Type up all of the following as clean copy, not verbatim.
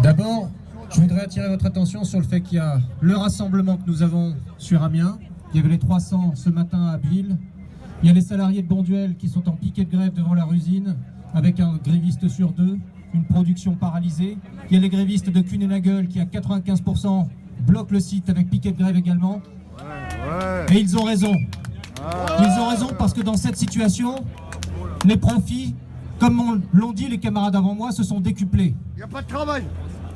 D'abord, je voudrais attirer votre attention sur le fait qu'il y a le rassemblement que nous avons sur Amiens. Il y avait les 300 ce matin à Abbeville. Il y a les salariés de Bonduelle qui sont en piquet de grève devant leur usine, avec un gréviste sur deux, une production paralysée. Il y a les grévistes de Kuehne+Nagel qui, à 95%, bloquent le site avec piquet de grève également. Et ils ont raison. Ils ont raison parce que dans cette situation, les profits, comme l'ont dit les camarades avant moi, se sont décuplés. Il n'y a pas de travail.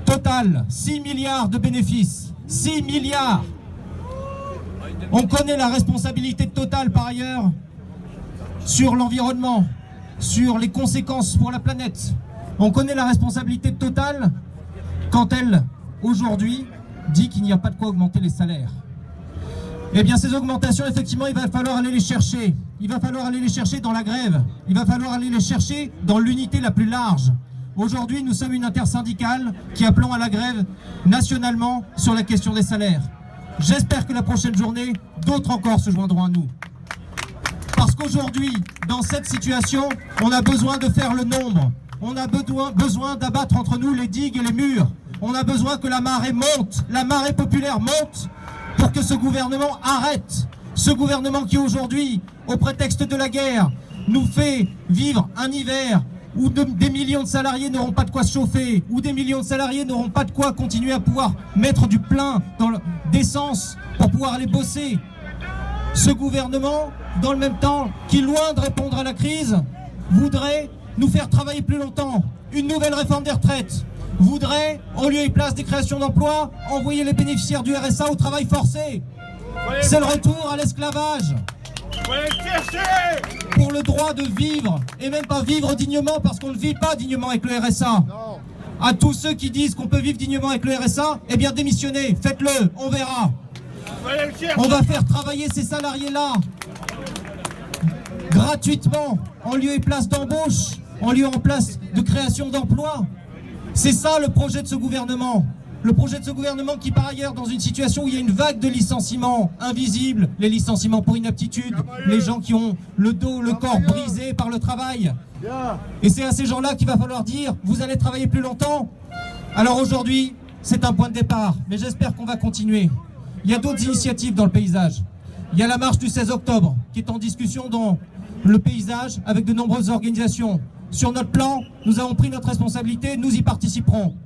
Total, 6 milliards de bénéfices. 6 milliards. On connaît la responsabilité de Total par ailleurs sur l'environnement, sur les conséquences pour la planète. On connaît la responsabilité de Total quand elle, aujourd'hui, dit qu'il n'y a pas de quoi augmenter les salaires. Eh bien, ces augmentations, effectivement, il va falloir aller les chercher. Il va falloir aller les chercher dans la grève. Il va falloir aller les chercher dans l'unité la plus large. Aujourd'hui, nous sommes une intersyndicale qui appelons à la grève nationalement sur la question des salaires. J'espère que la prochaine journée, d'autres encore se joindront à nous. Parce qu'aujourd'hui, dans cette situation, on a besoin de faire le nombre. On a besoin d'abattre entre nous les digues et les murs. On a besoin que la marée monte, la marée populaire monte, pour que ce gouvernement arrête. Ce gouvernement qui aujourd'hui, au prétexte de la guerre, nous fait vivre un hiver où des millions de salariés n'auront pas de quoi se chauffer, où des millions de salariés n'auront pas de quoi continuer à pouvoir mettre du plein d'essence pour pouvoir aller bosser. Ce gouvernement, dans le même temps, qui loin de répondre à la crise, voudrait nous faire travailler plus longtemps. Une nouvelle réforme des retraites. Voudrait, en lieu et place des créations d'emplois, envoyer les bénéficiaires du RSA au travail forcé. C'est le retour à l'esclavage. Pour le droit de vivre, et même pas vivre dignement, parce qu'on ne vit pas dignement avec le RSA. Non. À tous ceux qui disent qu'on peut vivre dignement avec le RSA, eh bien démissionnez, faites-le, on verra. On va faire travailler ces salariés-là gratuitement, en lieu et place d'embauche, en lieu et place de création d'emplois. C'est ça le projet de ce gouvernement. Le projet de ce gouvernement qui, par ailleurs, dans une situation où il y a une vague de licenciements invisibles, les licenciements pour inaptitude, les gens qui ont le dos, le corps brisé par le travail. Et c'est à ces gens-là qu'il va falloir dire, vous allez travailler plus longtemps. Alors aujourd'hui, c'est un point de départ, mais j'espère qu'on va continuer. Il y a d'autres initiatives dans le paysage. Il y a la marche du 16 octobre, qui est en discussion dans le paysage avec de nombreuses organisations. Sur notre plan, nous avons pris notre responsabilité, nous y participerons.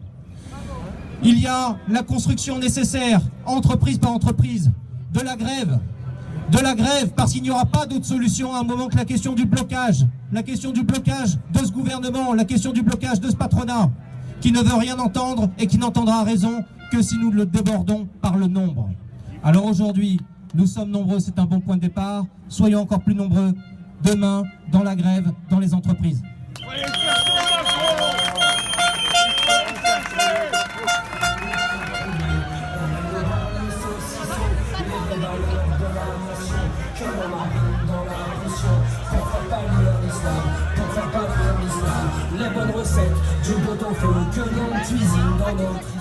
Il y a la construction nécessaire, entreprise par entreprise, de la grève parce qu'il n'y aura pas d'autre solution à un moment que la question du blocage de ce gouvernement, la question du blocage de ce patronat, qui ne veut rien entendre et qui n'entendra raison que si nous le débordons par le nombre. Alors aujourd'hui, nous sommes nombreux, c'est un bon point de départ, soyons encore plus nombreux demain dans la grève, dans les entreprises. Les bonnes recettes, du beau fait que l'on cuisine dans notre